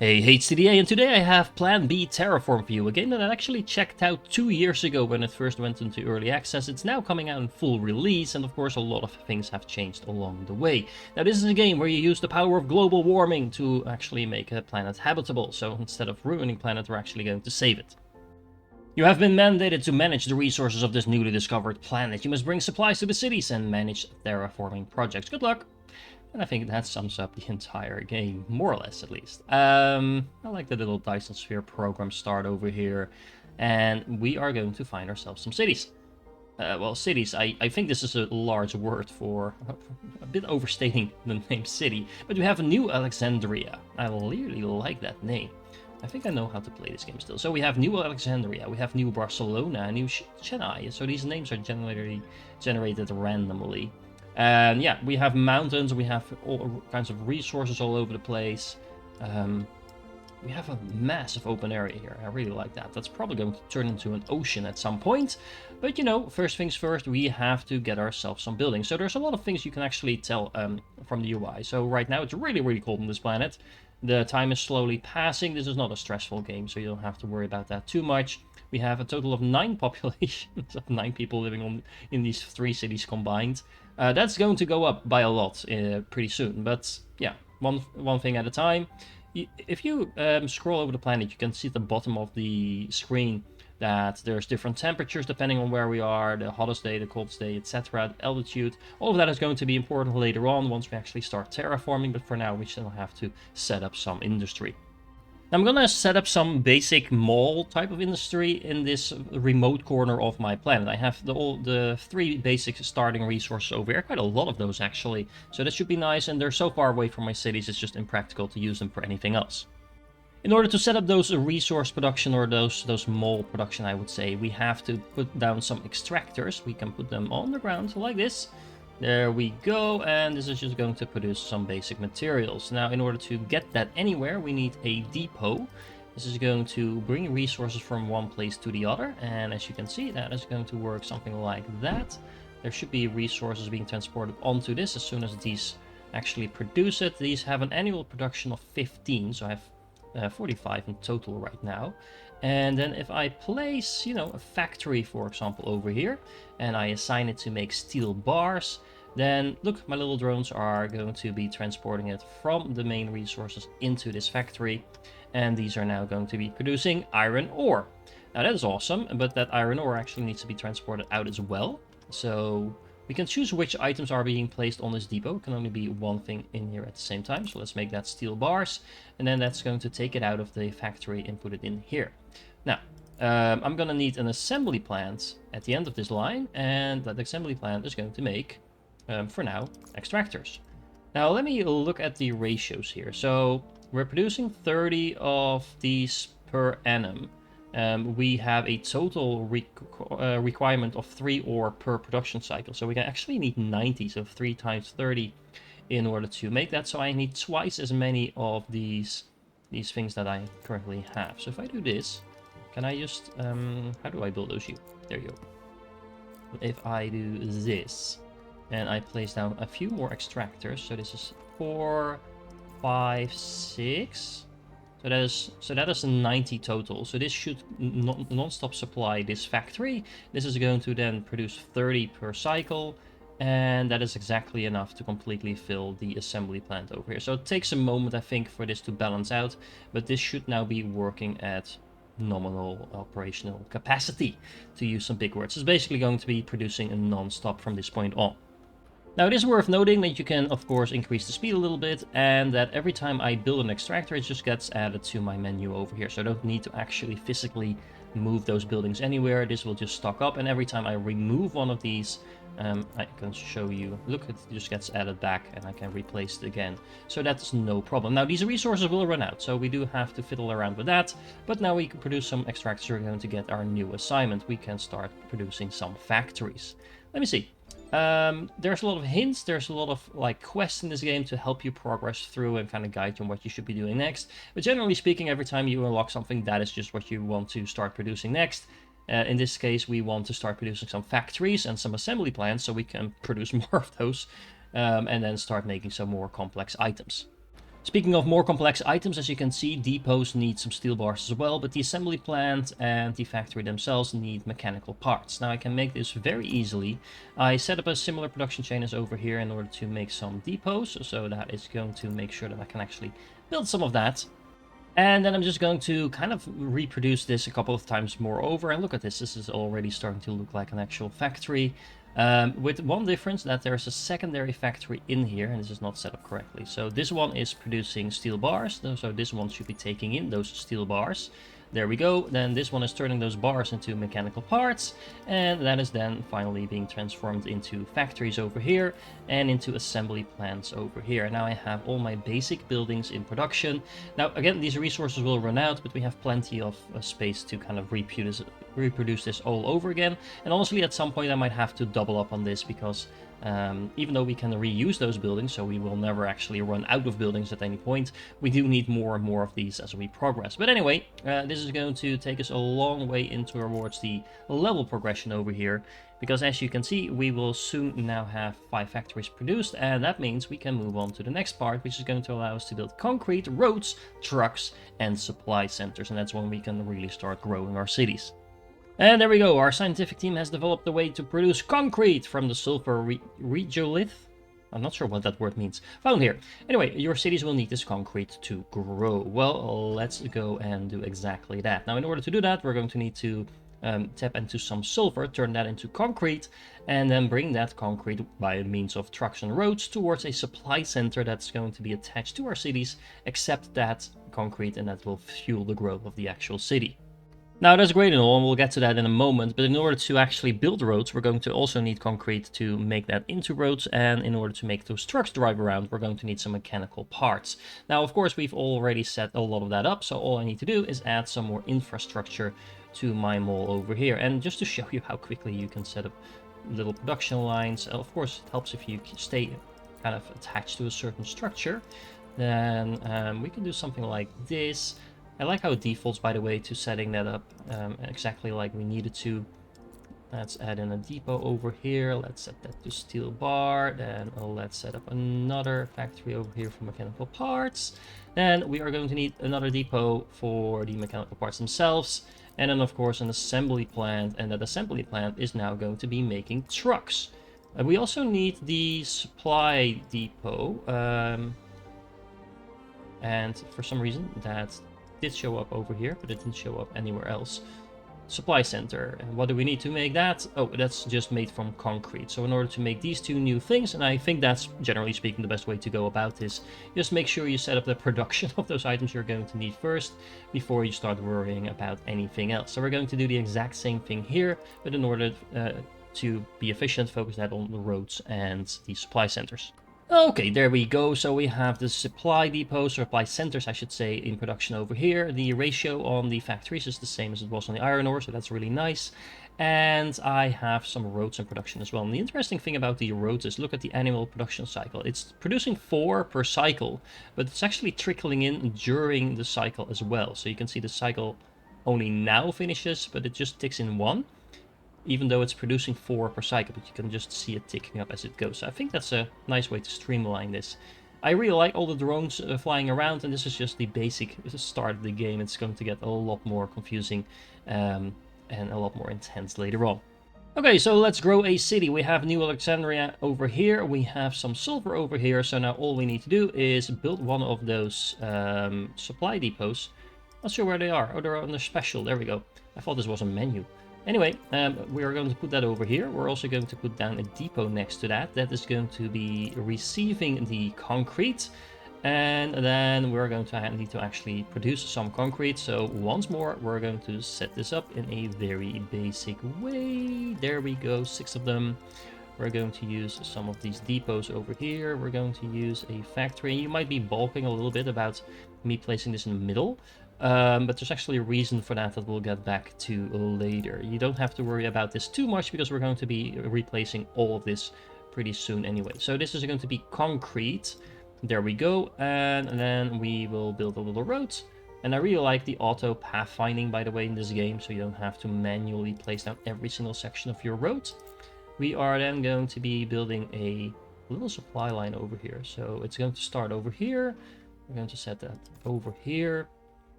Hey, HTDA, and today I have Plan B Terraform for you, a game that I actually checked out 2 years ago when it first went into early access. It's now coming out in full release, and of course a lot of things have changed along the way. Now this is a game where you use the power of global warming to actually make a planet habitable, so instead of ruining planet, we're actually going to save it. You have been mandated to manage the resources of this newly discovered planet. You must bring supplies to the cities and manage terraforming projects. Good luck! And I think that sums up the entire game, more or less at least. I like the little Dyson Sphere program start over here. And we are going to find ourselves some cities. Well, cities, I think this is a large word for a bit overstating the name city. But we have a New Alexandria. I really like that name. I think I know how to play this game still. So we have New Alexandria, we have New Barcelona, New Chennai. So these names are generated randomly. And yeah, we have mountains, we have all kinds of resources all over the place. We have a massive open area here. I really like that. That's probably going to turn into an ocean at some point. But you know, first things first, we have to get ourselves some buildings. So there's a lot of things you can actually tell from the UI. So right now it's really, really cold on this planet. The time is slowly passing. This is not a stressful game, so you don't have to worry about that too much. We have a total of 9 populations of 9 people living in these 3 cities combined. That's going to go up by a lot pretty soon, but yeah, one thing at a time. If you scroll over the planet, you can see at the bottom of the screen that there's different temperatures depending on where we are, the hottest day, the coldest day, etc., altitude. All of that is going to be important later on once we actually start terraforming, but for now we still have to set up some industry. I'm gonna set up some basic mall type of industry in this remote corner of my planet. I have all the 3 basic starting resources over here, quite a lot of those actually, so that should be nice, and they're so far away from my cities it's just impractical to use them for anything else. In order to set up those resource production or those mall production, I would say, we have to put down some extractors. We can put them on the ground like this. There we go, and this is just going to produce some basic materials. Now, in order to get that anywhere, we need a depot. This is going to bring resources from one place to the other, and as you can see, that is going to work something like that. There should be resources being transported onto this as soon as these actually produce it. These have an annual production of 15, so I have 45 in total right now. And then if I place, a factory, for example, over here, and I assign it to make steel bars, then look, my little drones are going to be transporting it from the main resources into this factory. And these are now going to be producing iron ore. Now that is awesome, but that iron ore actually needs to be transported out as well. So we can choose which items are being placed on this depot. It can only be one thing in here at the same time. So let's make that steel bars. And then that's going to take it out of the factory and put it in here. Now, I'm going to need an assembly plant at the end of this line. And that assembly plant is going to make, for now, extractors. Now, let me look at the ratios here. So we're producing 30 of these per annum. We have a total requirement of 3 ore per production cycle. So we can actually need 90, so 3 times 30 in order to make that. So I need twice as many of these things that I currently have. So if I do this, can I just, how do I build those? There you go. If I do this, and I place down a few more extractors. So this is 4, 5, 6. So that is a 90 total. So this should non-stop supply this factory. This is going to then produce 30 per cycle. And that is exactly enough to completely fill the assembly plant over here. So it takes a moment, I think, for this to balance out. But this should now be working at nominal operational capacity, to use some big words. It's basically going to be producing non-stop from this point on. Now, it is worth noting that you can, of course, increase the speed a little bit, and that every time I build an extractor, it just gets added to my menu over here. So I don't need to actually physically move those buildings anywhere. This will just stock up, and every time I remove one of these, I can show you, look, it just gets added back, and I can replace it again. So that's no problem. Now, these resources will run out, so we do have to fiddle around with that, but now we can produce some extractors. We're going to get our new assignment. We can start producing some factories. Let me see. There's a lot of hints, there's a lot of quests in this game to help you progress through and kind of guide you on what you should be doing next. But generally speaking, every time you unlock something, that is just what you want to start producing next. In this case, we want to start producing some factories and some assembly plants so we can produce more of those and then start making some more complex items. Speaking of more complex items, as you can see, depots need some steel bars as well, but the assembly plant and the factory themselves need mechanical parts. Now I can make this very easily. I set up a similar production chain as over here in order to make some depots, so that is going to make sure that I can actually build some of that. And then I'm just going to kind of reproduce this a couple of times more over. And look at this, this is already starting to look like an actual factory. With one difference, that there's a secondary factory in here, and this is not set up correctly. So this one is producing steel bars, so this one should be taking in those steel bars. There we go. Then this one is turning those bars into mechanical parts, and that is then finally being transformed into factories over here and into assembly plants over here. Now I have all my basic buildings in production. Now again, these resources will run out, but we have plenty of space to kind of reproduce this all over again. And honestly, at some point I might have to double up on this, because even though we can reuse those buildings, so we will never actually run out of buildings at any point, we do need more and more of these as we progress. But anyway, this is going to take us a long way in towards the level progression over here, because as you can see, we will soon now have 5 factories produced, and that means we can move on to the next part, which is going to allow us to build concrete, roads, trucks, and supply centers, and that's when we can really start growing our cities. And there we go, our scientific team has developed a way to produce concrete from the sulfur regolith. I'm not sure what that word means. Found here. Anyway, your cities will need this concrete to grow. Well, let's go and do exactly that. Now, in order to do that, we're going to need to tap into some sulfur, turn that into concrete, and then bring that concrete by means of trucks and roads towards a supply center that's going to be attached to our cities, accept that concrete, and that will fuel the growth of the actual city. Now that's great and all, and we'll get to that in a moment, but in order to actually build roads, we're going to also need concrete to make that into roads, and in order to make those trucks drive around, we're going to need some mechanical parts. Now, of course, we've already set a lot of that up, so all I need to do is add some more infrastructure to my mall over here. And just to show you how quickly you can set up little production lines, of course, it helps if you stay kind of attached to a certain structure. Then we can do something like this. I like how it defaults, by the way, to setting that up exactly like we needed to. Let's add in a depot over here. Let's set that to steel bar. Then let's set up another factory over here for mechanical parts. Then we are going to need another depot for the mechanical parts themselves. And then, of course, an assembly plant. And that assembly plant is now going to be making trucks. We also need the supply depot. And for some reason, that did show up over here, but it didn't show up anywhere else. Supply center. And what do we need to make that? Oh, that's just made from concrete. So in order to make these two new things, and I think that's generally speaking the best way to go about this, just make sure you set up the production of those items you're going to need first before you start worrying about anything else. So we're going to do the exact same thing here, but in order to be efficient, focus that on the roads and the supply centers. Okay, there we go. So we have the supply depots, supply centers, I should say, in production over here. The ratio on the factories is the same as it was on the iron ore, so that's really nice. And I have some roads in production as well. And the interesting thing about the roads is look at the annual production cycle. It's producing 4 per cycle, but it's actually trickling in during the cycle as well. So you can see the cycle only now finishes, but it just ticks in 1. Even though it's producing 4 per cycle, but you can just see it ticking up as it goes. So I think that's a nice way to streamline this. I really like all the drones flying around, and this is just the basic start of the game. It's going to get a lot more confusing and a lot more intense later on. Okay, so let's grow a city. We have New Alexandria over here. We have some sulfur over here. So now all we need to do is build one of those supply depots. Not sure where they are. Oh, they're on the special. There we go. I thought this was a menu. Anyway, we are going to put that over here. We're also going to put down a depot next to that. That is going to be receiving the concrete. And then we're going to need to actually produce some concrete. So once more, we're going to set this up in a very basic way. There we go, 6 of them. We're going to use some of these depots over here. We're going to use a factory. You might be balking a little bit about me placing this in the middle. But there's actually a reason for that we'll get back to later. You don't have to worry about this too much because we're going to be replacing all of this pretty soon anyway. So this is going to be concrete. There we go. And then we will build a little road. And I really like the auto pathfinding, by the way, in this game, so you don't have to manually place down every single section of your road. We are then going to be building a little supply line over here. So it's going to start over here. We're going to set that over here.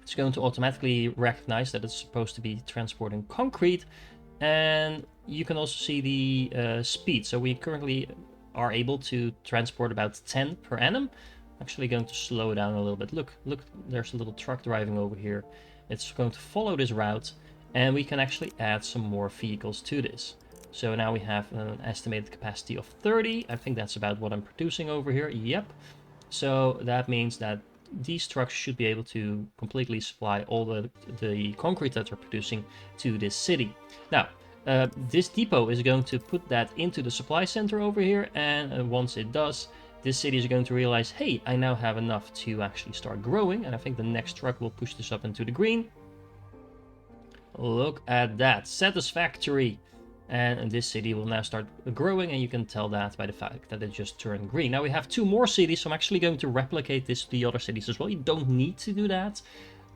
It's going to automatically recognize that it's supposed to be transporting concrete. And you can also see the speed. So we currently are able to transport about 10 per annum. I'm actually going to slow down a little bit. Look, there's a little truck driving over here. It's going to follow this route, and we can actually add some more vehicles to this. So now we have an estimated capacity of 30. I think that's about what I'm producing over here. Yep. So that means that these trucks should be able to completely supply all the concrete that they're producing to this city. Now, this depot is going to put that into the supply center over here, and once it does, this city is going to realize, hey, I now have enough to actually start growing, and I think the next truck will push this up into the green. Look at that, satisfactory. And this city will now start growing, and you can tell that by the fact that it just turned green. Now we have 2 more cities, so I'm actually going to replicate this to the other cities as well. You don't need to do that,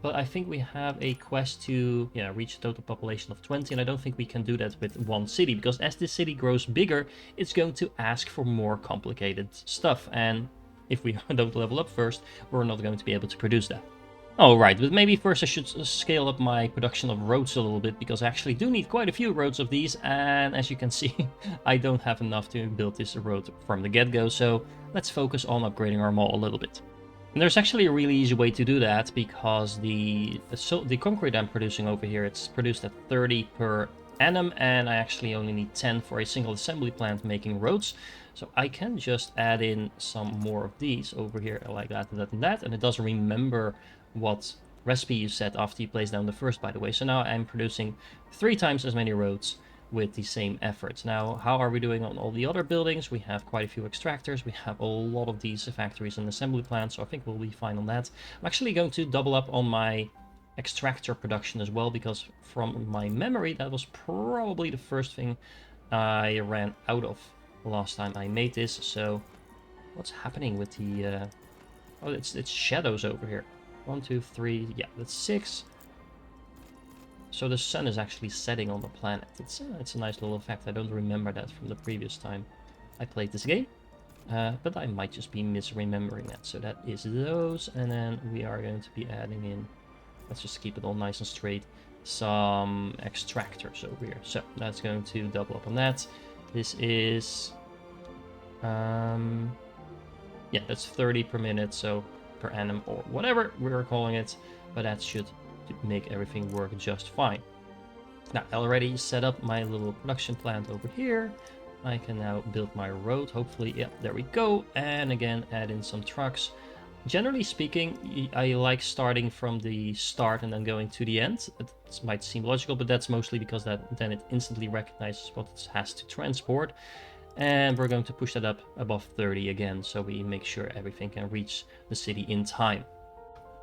but I think we have a quest to reach a total population of 20, and I don't think we can do that with one city, because as this city grows bigger, it's going to ask for more complicated stuff, and if we don't level up first, we're not going to be able to produce that. Alright, but maybe first I should scale up my production of roads a little bit, because I actually do need quite a few roads of these, and as you can see, I don't have enough to build this road from the get-go, so let's focus on upgrading our mall a little bit. And there's actually a really easy way to do that, because the concrete I'm producing over here, it's produced at 30 per annum, and I actually only need 10 for a single assembly plant making roads. So I can just add in some more of these over here, like that, and that, and it doesn't remember what recipe you set after you place down the first, by the way. So now I'm producing 3 times as many roads with the same efforts. Now, how are we doing on all the other buildings? We have quite a few extractors. We have a lot of these factories and assembly plants, so I think we'll be fine on that. I'm actually going to double up on my extractor production as well, because from my memory, that was probably the first thing I ran out of last time I made this. So what's happening with the... oh, it's shadows over here. 1, 2, 3, yeah, that's 6. So the sun is actually setting on the planet. It's a nice little effect. I don't remember that from the previous time I played this game. But I might just be misremembering that. So that is those. And then we are going to be adding in, let's just keep it all nice and straight, some extractors over here. So that's going to double up on that. This is, yeah, that's 30 per minute. So per annum or whatever we're calling it, but that should make everything work just fine. Now, I already set up my little production plant over here. I can now build my road, hopefully. Yeah, there we go. And again, add in some trucks. Generally speaking, I like starting from the start and then going to the end. It might seem logical, but that's mostly because then it instantly recognizes what it has to transport. And we're going to push that up above 30 again, so we make sure everything can reach the city in time.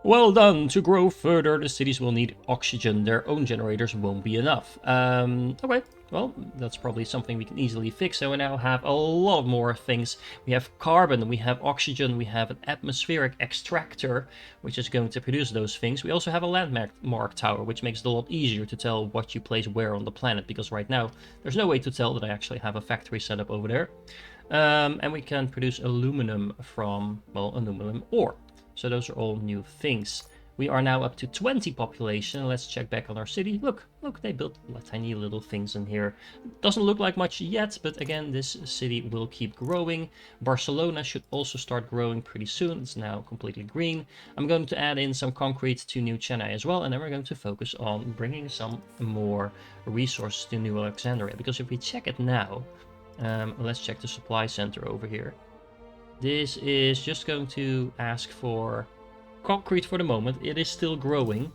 Well done! To grow further, the cities will need oxygen. Their own generators won't be enough. Okay, well, that's probably something we can easily fix. So we now have a lot more things. We have carbon, we have oxygen, we have an atmospheric extractor, which is going to produce those things. We also have a landmark tower, which makes it a lot easier to tell what you place where on the planet, because right now there's no way to tell that I actually have a factory set up over there. And we can produce aluminum from, well, aluminum ore. So those are all new things. We are now up to 20 population. Let's check back on our city. Look, they built tiny little things in here. Doesn't look like much yet, but again, this city will keep growing. Barcelona should also start growing pretty soon. It's now completely green. I'm going to add in some concrete to New Chennai as well, and then we're going to focus on bringing some more resources to New Alexandria. Because if we check it now, let's check the supply center over here. This is just going to ask for concrete for the moment. It is still growing.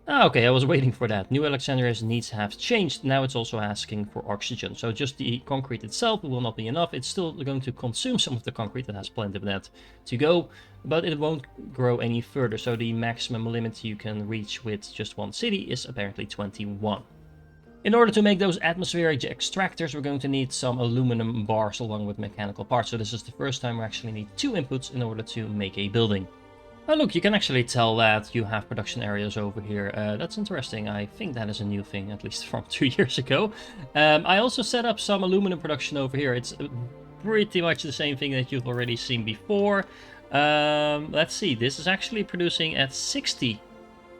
Okay, I was waiting for that. New Alexandria's needs have changed. Now it's also asking for oxygen. So just the concrete itself will not be enough. It's still going to consume some of the concrete. It has plenty of that to go, but it won't grow any further. So the maximum limit you can reach with just one city is apparently 21. In order to make those atmospheric extractors, we're going to need some aluminum bars along with mechanical parts. So this is the first time we actually need 2 inputs in order to make a building. Oh look, you can actually tell that you have production areas over here. That's interesting. I think that is a new thing, at least from 2 years ago. I also set up some aluminum production over here. It's pretty much the same thing that you've already seen before. Let's see, this is actually producing at 60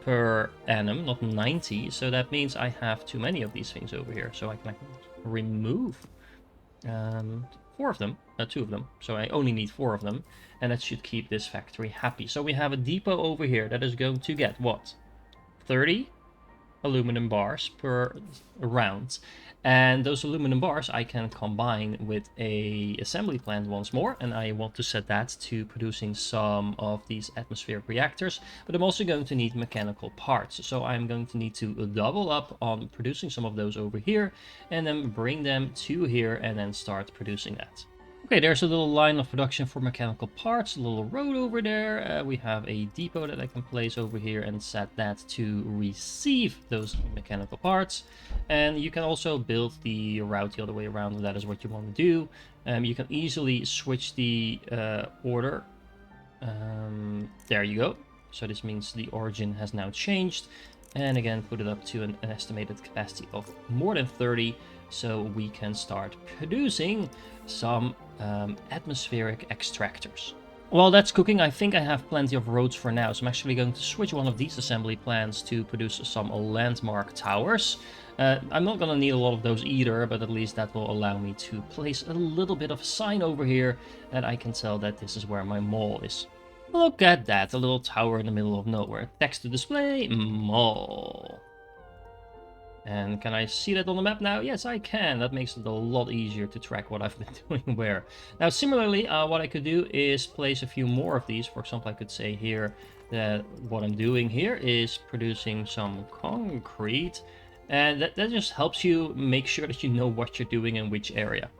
per annum, not 90, so that means I have too many of these things over here, so I can remove 4 of them, 2 of them, so I only need 4 of them, and that should keep this factory happy. So we have a depot over here that is going to get what? 30 aluminum bars per round, and those aluminum bars I can combine with a assembly plant once more, and I want to set that to producing some of these atmospheric reactors. But I'm also going to need mechanical parts, so I'm going to need to double up on producing some of those over here and then bring them to here and then start producing that. Okay, there's a little line of production for mechanical parts, a little road over there. We have a depot that I can place over here and set that to receive those mechanical parts. And you can also build the route the other way around if that is what you want to do. You can easily switch the order. There you go. So this means the origin has now changed. And again, put it up to an estimated capacity of more than 30. So we can start producing some atmospheric extractors. While that's cooking, I think I have plenty of roads for now, so I'm actually going to switch one of these assembly plants to produce some landmark towers. I'm not going to need a lot of those either, but at least that will allow me to place a little bit of a sign over here that I can tell that this is where my mall is. Look at that, a little tower in the middle of nowhere. Text to display, mall. And can I see that on the map now? Yes, I can. That makes it a lot easier to track what I've been doing where. Now, similarly, what I could do is place a few more of these. For example, I could say here that what I'm doing here is producing some concrete. And that just helps you make sure that you know what you're doing in which area.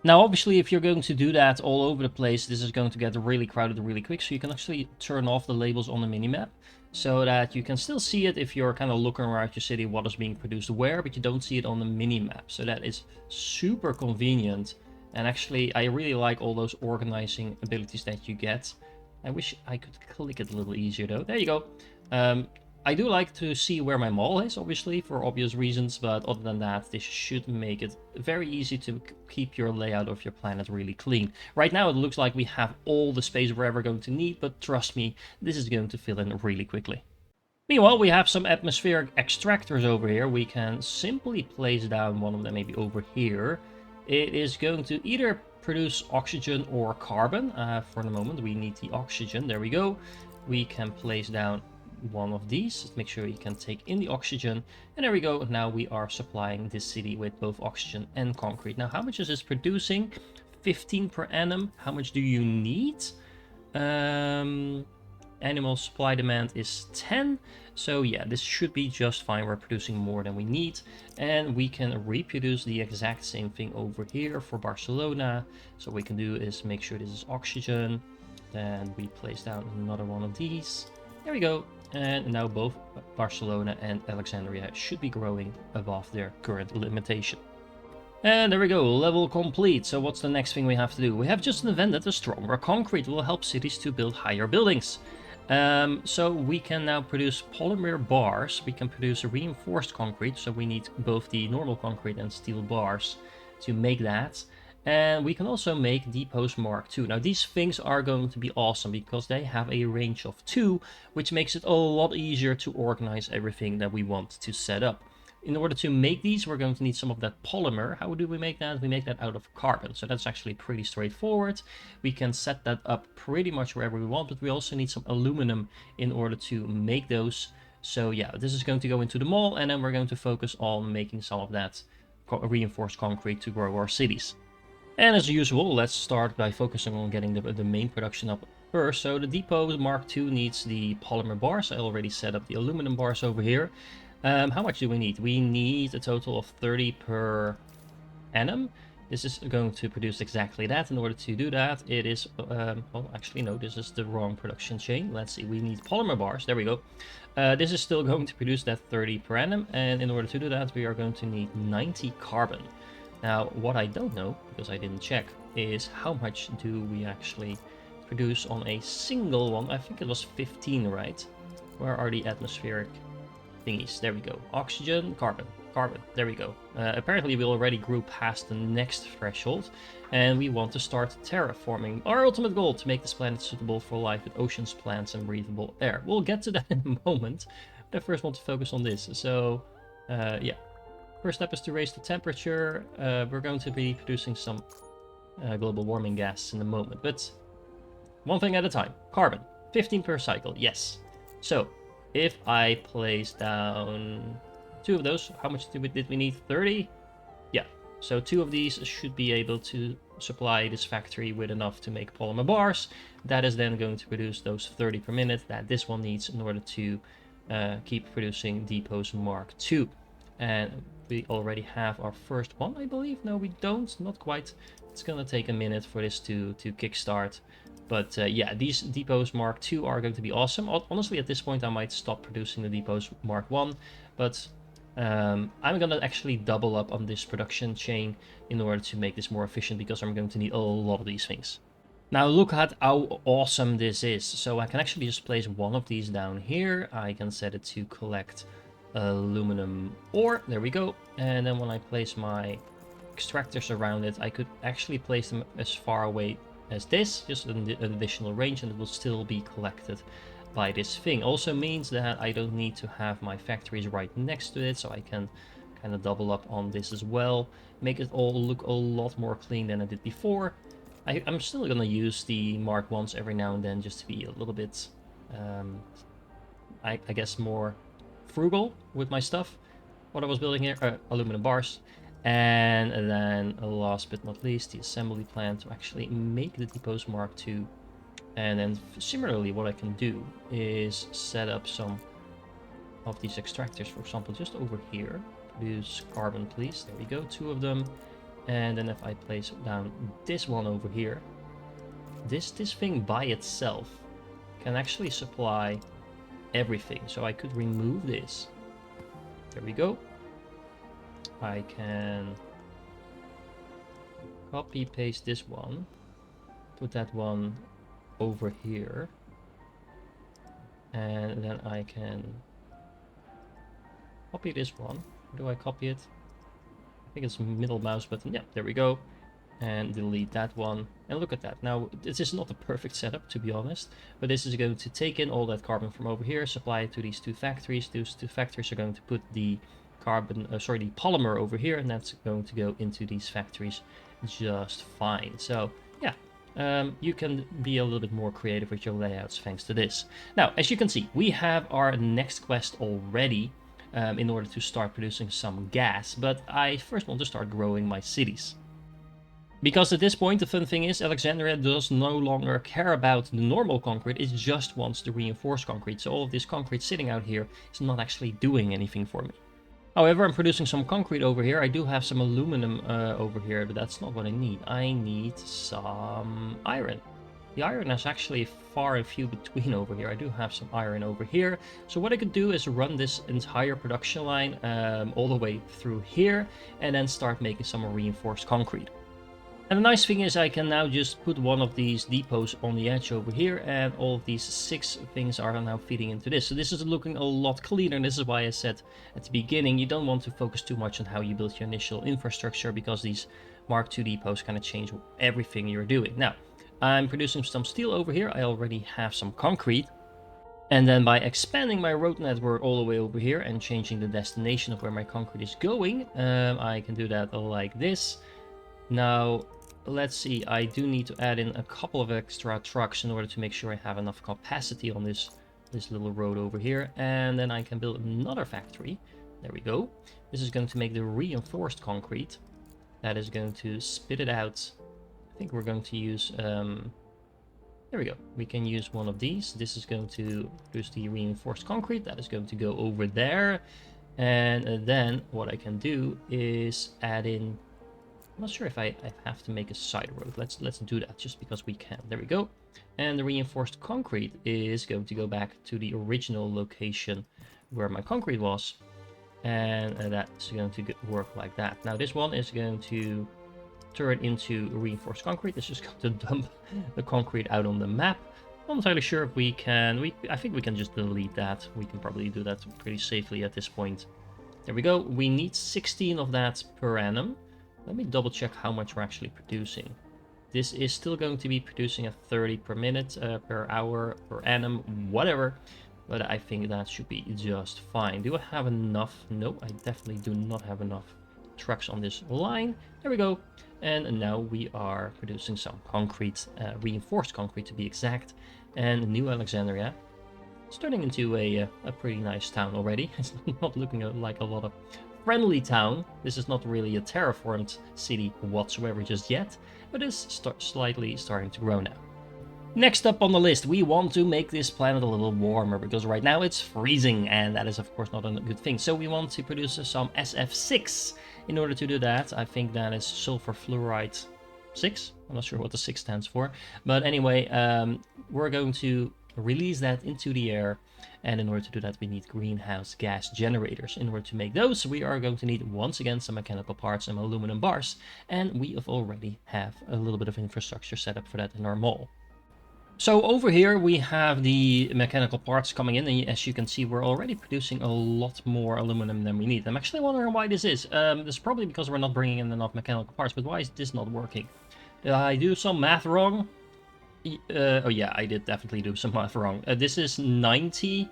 Now, obviously, if you're going to do that all over the place, this is going to get really crowded really quick. So you can actually turn off the labels on the minimap so that you can still see it if you're kind of looking around your city, what is being produced where, but you don't see it on the minimap. So that is super convenient. And actually, I really like all those organizing abilities that you get. I wish I could click it a little easier, though. There you go. I do like to see where my mall is, obviously, for obvious reasons, but other than that, this should make it very easy to keep your layout of your planet really clean. Right now, it looks like we have all the space we're ever going to need, but trust me, this is going to fill in really quickly. Meanwhile, we have some atmospheric extractors over here. We can simply place down one of them maybe over here. It is going to either produce oxygen or carbon. For the moment, we need the oxygen. There we go. We can place down one of these, make sure you can take in the oxygen, and there we go. Now we are supplying this city with both oxygen and concrete. Now, how much is this producing? 15 per annum. How much do you need? Animal supply demand is 10, so yeah, this should be just fine. We're producing more than we need, and we can reproduce the exact same thing over here for Barcelona. So what we can do is make sure this is oxygen, then we place down another one of these. There we go. And now both Barcelona and Alexandria should be growing above their current limitation. And there we go, level complete. So what's the next thing we have to do? We have just invented a stronger concrete will help cities to build higher buildings. So we can now produce polymer bars. We can produce a reinforced concrete. So we need both the normal concrete and steel bars to make that. And we can also make depots Mark II. Now these things are going to be awesome because they have a range of 2, which makes it a lot easier to organize everything that we want to set up. In order to make these, we're going to need some of that polymer. How do we make that? We make that out of carbon. So that's actually pretty straightforward. We can set that up pretty much wherever we want, but we also need some aluminum in order to make those. So yeah, this is going to go into the mall, and then we're going to focus on making some of that reinforced concrete to grow our cities. And as usual, let's start by focusing on getting the main production up first. So the depot Mark II needs the polymer bars. I already set up the aluminum bars over here. How much do we need? We need a total of 30 per annum. This is going to produce exactly that. In order to do that, it is, well, actually, no, this is the wrong production chain. Let's see, we need polymer bars. There we go. This is still going to produce that 30 per annum. And in order to do that, we are going to need 90 carbon. Now, what I don't know, because I didn't check, is how much do we actually produce on a single one. I think it was 15, right? Where are the atmospheric thingies? There we go. Oxygen, carbon. carbon. There we go. Apparently we already grew past the next threshold, and we want to start terraforming. Our ultimate goal, to make this planet suitable for life with oceans, plants, and breathable air. We'll get to that in a moment, but I first want to focus on this. So, yeah. First step is to raise the temperature. We're going to be producing some global warming gas in a moment, but one thing at a time. Carbon, 15 per cycle, yes. So, if I place down 2 of those, how much did we need? 30? Yeah, so 2 of these should be able to supply this factory with enough to make polymer bars. That is then going to produce those 30 per minute that this one needs in order to keep producing depots Mark II. And we already have our first one, I believe. No, we don't, not quite. It's gonna take a minute for this to kickstart. But yeah, these depots Mark II are going to be awesome. Honestly, at this point, I might stop producing the depots Mark I. But I'm going to actually double up on this production chain in order to make this more efficient, because I'm going to need a lot of these things. Now look at how awesome this is. So I can actually just place one of these down here. I can set it to collect aluminum ore. There we go. And then when I place my extractors around it, I could actually place them as far away as this, just an additional range, and it will still be collected by this thing. Also means that I don't need to have my factories right next to it, so I can kind of double up on this as well, make it all look a lot more clean than I did before. I'm still gonna use the Mark I's every now and then, just to be a little bit I guess more frugal with my stuff. What I was building here, aluminum bars. And then last but not least, the assembly plant to actually make the depots Mark II. And then similarly, what I can do is set up some of these extractors, for example, just over here. Produce carbon, please. There we go, 2 of them. And then if I place down this one over here, this thing by itself can actually supply everything. So I could remove this. There we go. I can copy paste this one, put that one over here, and then I can copy this one. Where do I copy it? I think it's middle mouse button. Yeah, there we go. And delete that one. And look at that. Now, this is not a perfect setup, to be honest, but this is going to take in all that carbon from over here, supply it to these 2 factories. Those 2 factories are going to put the the polymer over here, and that's going to go into these factories just fine. So yeah, you can be a little bit more creative with your layouts thanks to this. Now, as you can see, we have our next quest already in order to start producing some gas, but I first want to start growing my cities. Because at this point, the fun thing is, Alexandria does no longer care about the normal concrete, it just wants the reinforced concrete. So all of this concrete sitting out here is not actually doing anything for me. However, I'm producing some concrete over here. I do have some aluminum over here, but that's not what I need. I need some iron. The iron is actually far and few between over here. I do have some iron over here. So what I could do is run this entire production line all the way through here, and then start making some reinforced concrete. And the nice thing is I can now just put one of these depots on the edge over here, and all of these 6 things are now feeding into this. So this is looking a lot cleaner, and this is why I said at the beginning, you don't want to focus too much on how you build your initial infrastructure, because these Mark II depots kind of change everything you're doing. Now, I'm producing some steel over here. I already have some concrete. And then by expanding my road network all the way over here and changing the destination of where my concrete is going, I can do that like this. Now, let's see, I do need to add in a couple of extra trucks in order to make sure I have enough capacity on this little road over here. And then I can build another factory. There we go. This is going to make the reinforced concrete. That is going to spit it out. I think we're going to use, there we go. We can use one of these. This is going to produce the reinforced concrete. That is going to go over there. And then what I can do is add in, I'm not sure if I have to make a side road. Let's do that just because we can. There we go. And the reinforced concrete is going to go back to the original location where my concrete was. And that's going to work like that. Now this one is going to turn into reinforced concrete. It's just going to dump the concrete out on the map. I'm not entirely sure if we can. I think we can just delete that. We can probably do that pretty safely at this point. There we go. We need 16 of that per annum. Let me double check how much we're actually producing. This is still going to be producing a 30 per minute, per hour, per annum, whatever. But I think that should be just fine. Do I have enough? No, I definitely do not have enough trucks on this line. There we go. And now we are producing some concrete, reinforced concrete to be exact. And New Alexandria is turning into a pretty nice town already. It's not looking like a lot of friendly town. This is not really a terraformed city whatsoever just yet, but it's slightly starting to grow now. Next up on the list, we want to make this planet a little warmer, because right now it's freezing, and that is of course not a good thing. So we want to produce some SF6. In order to do that, I think that is sulfur fluoride 6. I'm not sure what the 6 stands for. But anyway, we're going to release that into the air. And in order to do that, we need greenhouse gas generators. In order to make those, we are going to need, once again, some mechanical parts and aluminum bars. And we already have a little bit of infrastructure set up for that in our mall. So over here we have the mechanical parts coming in, and as you can see, we're already producing a lot more aluminum than we need. I'm actually wondering why this is. This is probably because we're not bringing in enough mechanical parts, but why is this not working? Did I do some math wrong? Oh yeah, I did definitely do some math wrong. This is 90.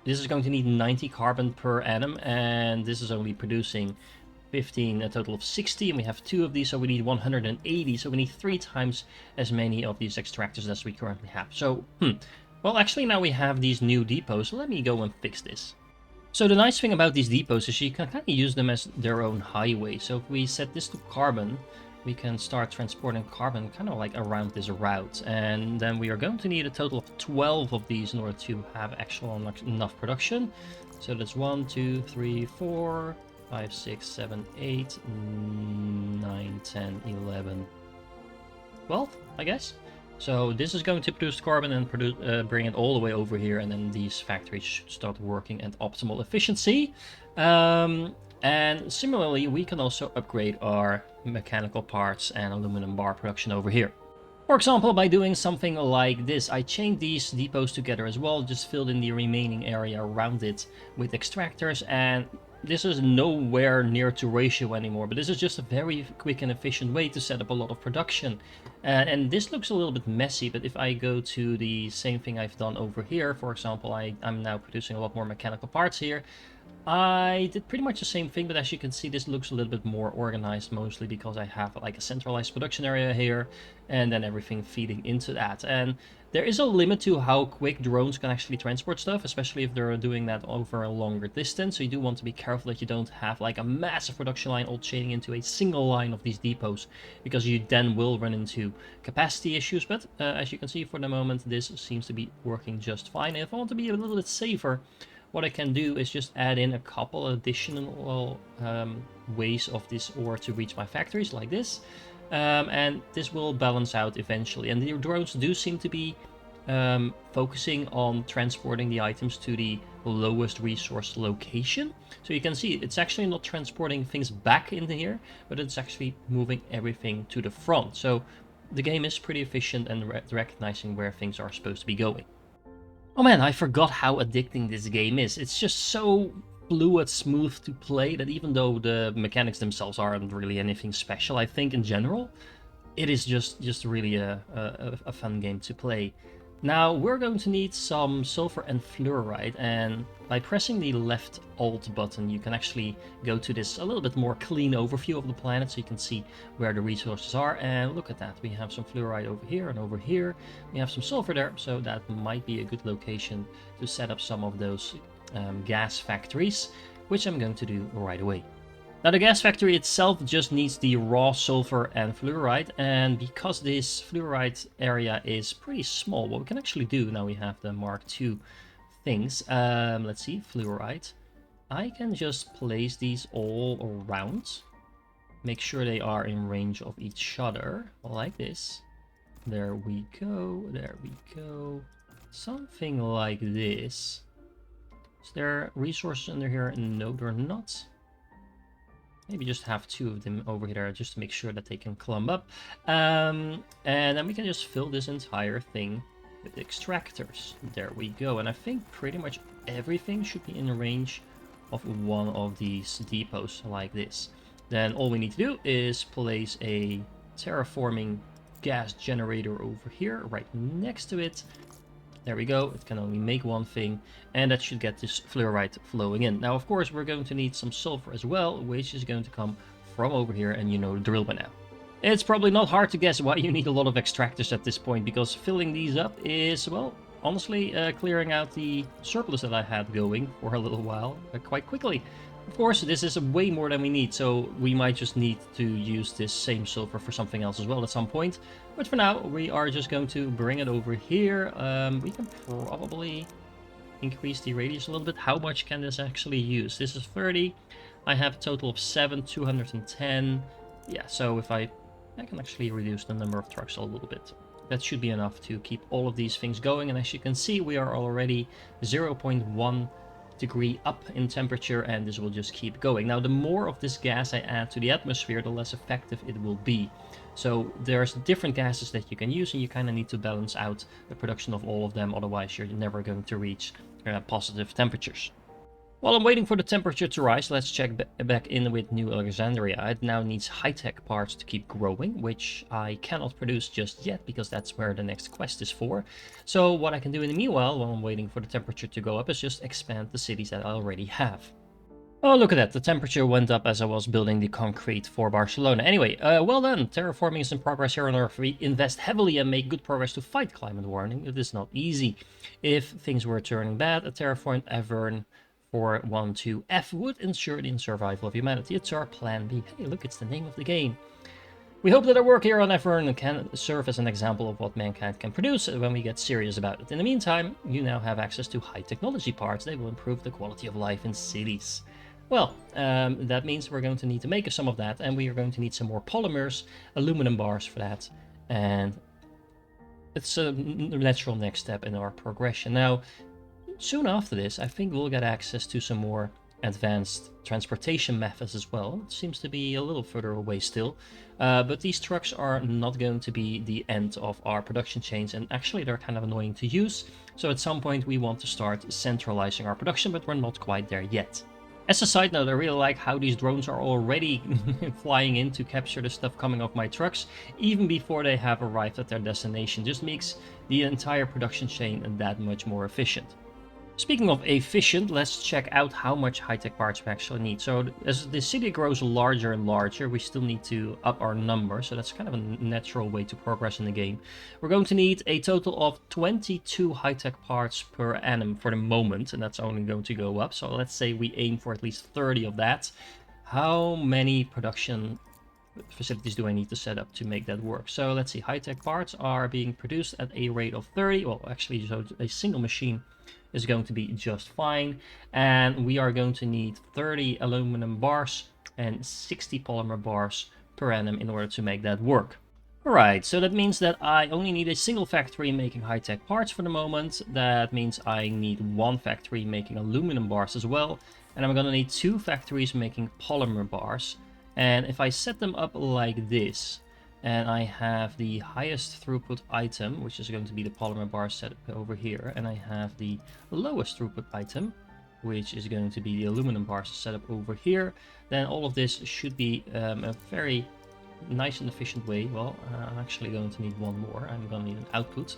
This is going to need 90 carbon per annum, and this is only producing 15, a total of 60, and we have 2 of these, so we need 180, so we need 3 times as many of these extractors as we currently have. So, well, actually now we have these new depots, so let me go and fix this. So the nice thing about these depots is you can kind of use them as their own highway. So if we set this to carbon, we can start transporting carbon kind of like around this route, and then we are going to need a total of 12 of these in order to have actual enough production. So that's 1, 2, 3, 4, 5, 6, 7, 8, 9, 10, 11, 12, I guess. So this is going to produce carbon and bring it all the way over here, and then these factories should start working at optimal efficiency. And similarly, we can also upgrade our mechanical parts and aluminum bar production over here. For example, by doing something like this, I chained these depots together as well, just filled in the remaining area around it with extractors, and this is nowhere near to ratio anymore, but this is just a very quick and efficient way to set up a lot of production. And this looks a little bit messy, but if I go to the same thing I've done over here, for example, I'm now producing a lot more mechanical parts here. I did pretty much the same thing, but as you can see, this looks a little bit more organized, mostly because I have like a centralized production area here, and then everything feeding into that. And there is a limit to how quick drones can actually transport stuff, especially if they're doing that over a longer distance. So you do want to be careful that you don't have like a massive production line all chaining into a single line of these depots, because you then will run into capacity issues. But as you can see, for the moment, this seems to be working just fine. And if I want to be a little bit safer, what I can do is just add in a couple additional ways of this ore to reach my factories, like this. And this will balance out eventually. And the drones do seem to be focusing on transporting the items to the lowest resource location. So you can see it's actually not transporting things back into here, but it's actually moving everything to the front. So the game is pretty efficient and recognizing where things are supposed to be going. Oh man, I forgot how addicting this game is. It's just so fluid, smooth to play, that even though the mechanics themselves aren't really anything special, I think in general, it is just really a fun game to play. Now we're going to need some sulfur and fluoride, and by pressing the left Alt button you can actually go to this a little bit more clean overview of the planet, so you can see where the resources are. And look at that, we have some fluoride over here, and over here we have some sulfur there, so that might be a good location to set up some of those gas factories, which I'm going to do right away. Now the gas factory itself just needs the raw sulfur and fluoride, and because this fluoride area is pretty small, what we can actually do, now we have the Mark II things, let's see, fluoride, I can just place these all around, make sure they are in range of each other, like this. There we go, there we go, something like this. Is there resources under here? No, they're not. Maybe just have 2 of them over here just to make sure that they can climb up. And then we can just fill this entire thing with extractors. There we go. And I think pretty much everything should be in range of one of these depots like this. Then all we need to do is place a terraforming gas generator over here, right next to it. There we go, it can only make one thing, and that should get this fluorite flowing in. Now, of course, we're going to need some sulfur as well, which is going to come from over here, and you know the drill by now. It's probably not hard to guess why you need a lot of extractors at this point, because filling these up is, well, honestly, clearing out the surplus that I had going for a little while quite quickly. Of course, this is way more than we need, so we might just need to use this same sulfur for something else as well at some point. But for now, we are just going to bring it over here. We can probably increase the radius a little bit. How much can this actually use? This is 30. I have a total of 7, 210. Yeah, so if I can actually reduce the number of trucks a little bit. That should be enough to keep all of these things going. And as you can see, we are already 0.1 degree up in temperature, and this will just keep going. Now, the more of this gas I add to the atmosphere, the less effective it will be. So there's different gases that you can use, and you kind of need to balance out the production of all of them, otherwise you're never going to reach positive temperatures. While I'm waiting for the temperature to rise, let's check back in with New Alexandria. It now needs high-tech parts to keep growing, which I cannot produce just yet because that's where the next quest is for. So what I can do in the meanwhile, while I'm waiting for the temperature to go up, is just expand the cities that I already have. Oh, look at that. The temperature went up as I was building the concrete for Barcelona. Anyway, well done. Terraforming is in progress here on Earth. We invest heavily and make good progress to fight climate warming. It is not easy. If things were turning bad, a terraformed Avern 412F would ensure the survival of humanity. It's our plan B. Hey, look, it's the name of the game. We hope that our work here on Avern can serve as an example of what mankind can produce when we get serious about it. In the meantime, you now have access to high technology parts. They will improve the quality of life in cities. Well, that means we're going to need to make some of that, and we are going to need some more polymers, aluminum bars for that, and it's a natural next step in our progression. Now, soon after this, I think we'll get access to some more advanced transportation methods as well. It seems to be a little further away still, but these trucks are not going to be the end of our production chains, and actually they're kind of annoying to use. So at some point we want to start centralizing our production, but we're not quite there yet. As a side note, I really like how these drones are already flying in to capture the stuff coming off my trucks, even before they have arrived at their destination. Just makes the entire production chain that much more efficient. Speaking of efficient, let's check out how much high-tech parts we actually need. So as the city grows larger and larger, we still need to up our number. So that's kind of a natural way to progress in the game. We're going to need a total of 22 high-tech parts per annum for the moment, and that's only going to go up. So let's say we aim for at least 30 of that. How many production facilities do I need to set up to make that work? So let's see, high-tech parts are being produced at a rate of 30. Well, actually, so a single machine is going to be just fine, and we are going to need 30 aluminum bars and 60 polymer bars per annum in order to make that work. Alright, so that means that I only need a single factory making high-tech parts for the moment. That means I need one factory making aluminum bars as well, and I'm gonna need 2 factories making polymer bars. And if I set them up like this, and I have the highest throughput item, which is going to be the polymer bar set over here, and I have the lowest throughput item, which is going to be the aluminum bars set up over here, then all of this should be a very nice and efficient way. Well, I'm actually going to need one more. I'm going to need an output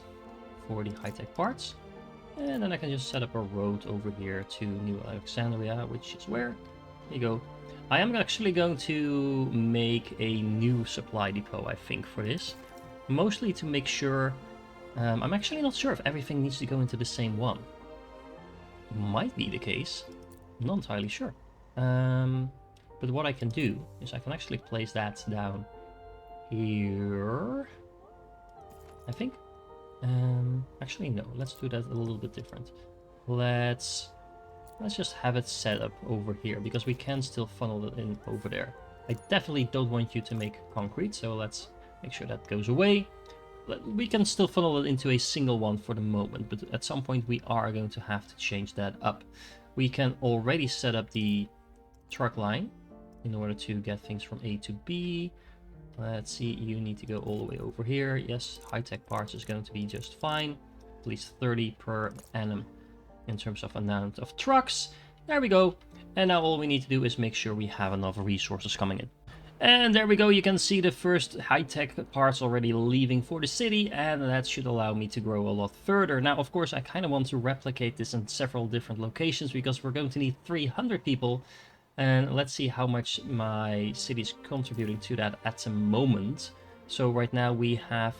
for the high-tech parts, and then I can just set up a road over here to New Alexandria, which is where? There you go. I am actually going to make a new supply depot, I think, for this. Mostly to make sure... I'm actually not sure if everything needs to go into the same one. Might be the case. I'm not entirely sure. But what I can do is I can actually place that down here. I think. Actually, no. Let's do that a little bit different. Let's just have it set up over here, because we can still funnel it in over there. I definitely don't want you to make concrete, so let's make sure that goes away. We can still funnel it into a single one for the moment, but at some point we are going to have to change that up. We can already set up the truck line in order to get things from A to B. Let's see, you need to go all the way over here. Yes, high-tech parts is going to be just fine. At least 30 per annum in terms of amount of trucks. There we go. And now all we need to do is make sure we have enough resources coming in. And there we go, you can see the first high-tech parts already leaving for the city, and that should allow me to grow a lot further. Now, of course, I kind of want to replicate this in several different locations, because we're going to need 300 people. And let's see how much my city is contributing to that at the moment. So right now we have...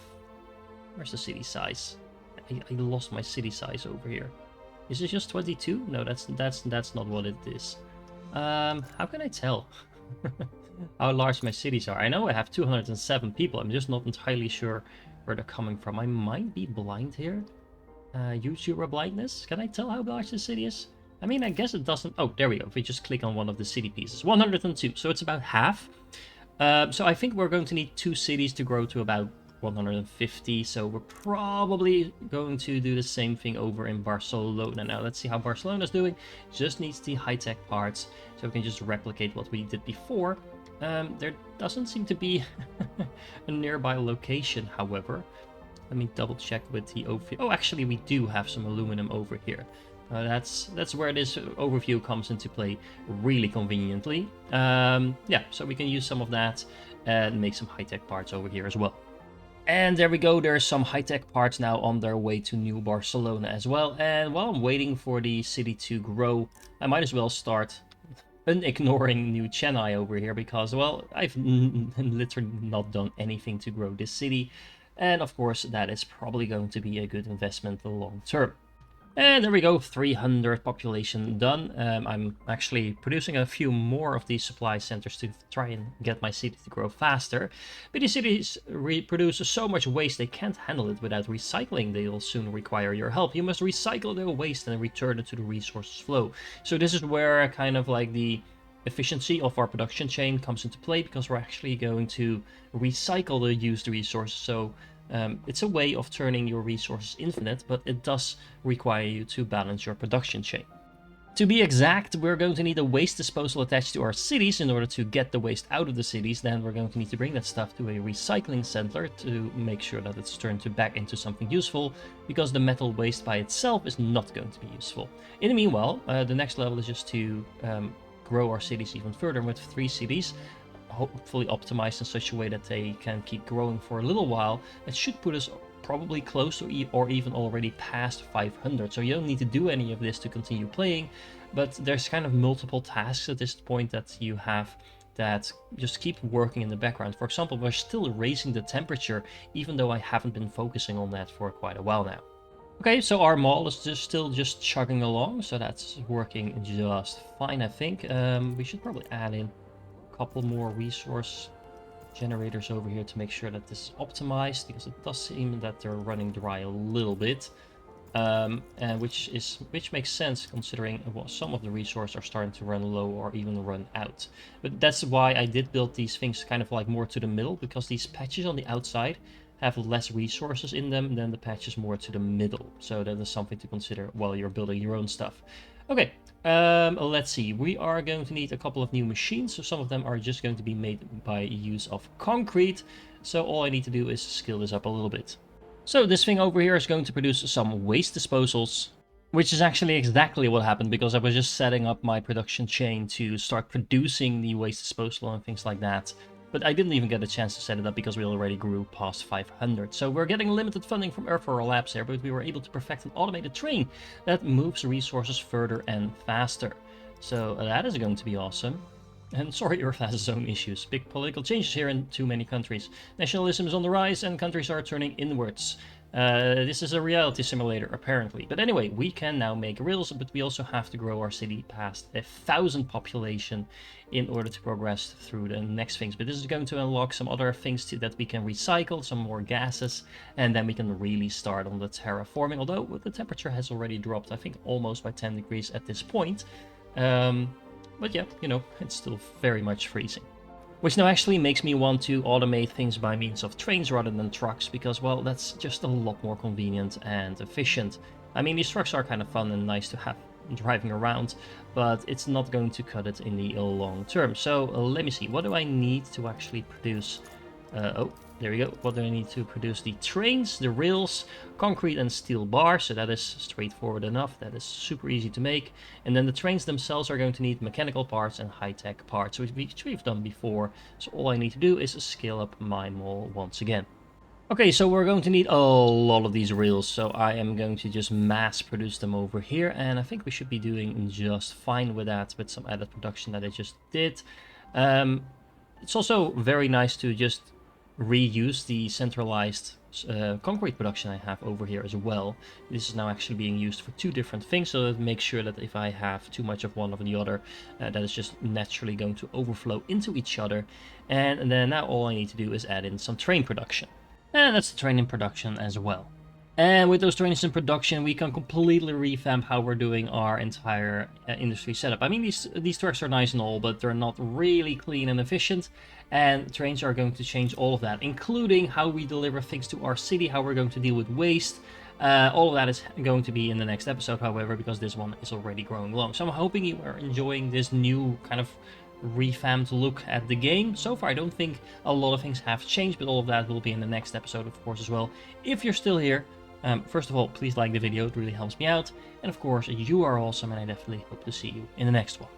Where's the city size? I lost my city size over here. Is it just 22? No, that's not what it is. How can I tell how large my cities are? I know I have 207 people. I'm just not entirely sure where they're coming from. I might be blind here. YouTuber blindness. Can I tell how large the city is? I mean, I guess it doesn't... Oh, there we go. If we just click on one of the city pieces. 102. So it's about half. So I think we're going to need 2 cities to grow to about 150, so we're probably going to do the same thing over in Barcelona. Now let's see how Barcelona's doing. Just needs the high-tech parts, so we can just replicate what we did before. There doesn't seem to be a nearby location, however. Let me double check with the overview. Oh, actually we do have some aluminum over here. That's where this overview comes into play really conveniently. Yeah, so we can use some of that and make some high-tech parts over here as well. And there we go, there's some high-tech parts now on their way to New Barcelona as well. And while I'm waiting for the city to grow, I might as well start ignoring New Chennai over here, because, well, I've literally not done anything to grow this city. And of course, that is probably going to be a good investment long term. And there we go, 300 population done. I'm actually producing a few more of these supply centers to try and get my city to grow faster. But these cities produce so much waste they can't handle it without recycling. They'll soon require your help. You must recycle their waste and return it to the resources flow. So this is where kind of like the efficiency of our production chain comes into play, because we're actually going to recycle the used resources. So it's a way of turning your resources infinite, but it does require you to balance your production chain. To be exact, we're going to need a waste disposal attached to our cities in order to get the waste out of the cities. Then we're going to need to bring that stuff to a recycling center to make sure that it's turned back into something useful, because the metal waste by itself is not going to be useful. In the meanwhile, the next level is just to grow our cities even further with 3 cities. Hopefully optimized in such a way that they can keep growing for a little while. It should put us probably close to or even already past 500. So you don't need to do any of this to continue playing, but there's kind of multiple tasks at this point that you have that just keep working in the background. For example, we're still raising the temperature, even though I haven't been focusing on that for quite a while now. Okay, so our mall is still just chugging along, so that's working just fine, I think. We should probably add in couple more resource generators over here to make sure that this is optimized, because it does seem that they're running dry a little bit, and which makes sense considering some of the resources are starting to run low or even run out. But that's why I did build these things kind of like more to the middle, because these patches on the outside have less resources in them than the patches more to the middle. So that is something to consider while you're building your own stuff. Okay, let's see. We are going to need a couple of new machines. So some of them are just going to be made by use of concrete. So all I need to do is scale this up a little bit. So this thing over here is going to produce some waste disposals, which is actually exactly what happened, because I was just setting up my production chain to start producing the waste disposal and things like that. But I didn't even get a chance to set it up because we already grew past 500. So we're getting limited funding from Earth for our labs here, but we were able to perfect an automated train that moves resources further and faster. So that is going to be awesome. And sorry, Earth has its own issues. Big political changes here in too many countries. Nationalism is on the rise and countries are turning inwards. This is a reality simulator, apparently. But anyway, we can now make rails, but we also have to grow our city past 1,000 population in order to progress through the next things. But this is going to unlock some other things that we can recycle, some more gases, and then we can really start on the terraforming. Although the temperature has already dropped, I think almost by 10 degrees at this point. But yeah, you know, it's still very much freezing. Which now actually makes me want to automate things by means of trains rather than trucks, because, well, that's just a lot more convenient and efficient. I mean, these trucks are kind of fun and nice to have driving around, but it's not going to cut it in the long term. So let me see, what do I need to actually produce? Oh, There we go. What do I need to produce? The trains, the rails, concrete and steel bars. So that is straightforward enough. That is super easy to make. And then the trains themselves are going to need mechanical parts and high-tech parts, which we've done before. So all I need to do is scale up my mall once again. Okay, so we're going to need a lot of these rails, so I am going to just mass produce them over here, and I think we should be doing just fine with that, with some added production that I just did. It's also very nice to just reuse the centralized concrete production I have over here as well. This is now actually being used for two different things, so that makes sure that if I have too much of one or the other, that is just naturally going to overflow into each other. And then now all I need to do is add in some train production. And that's the train in production as well. And with those trains in production, we can completely revamp how we're doing our entire industry setup. I mean, these trucks are nice and all, but they're not really clean and efficient. And trains are going to change all of that, including how we deliver things to our city, how we're going to deal with waste. All of that is going to be in the next episode, however, because this one is already growing long. So I'm hoping you are enjoying this new kind of revamped look at the game. So far I don't think a lot of things have changed, but all of that will be in the next episode of course as well. If you're still here, first of all, please like the video, it really helps me out, and of course you are awesome and I definitely hope to see you in the next one.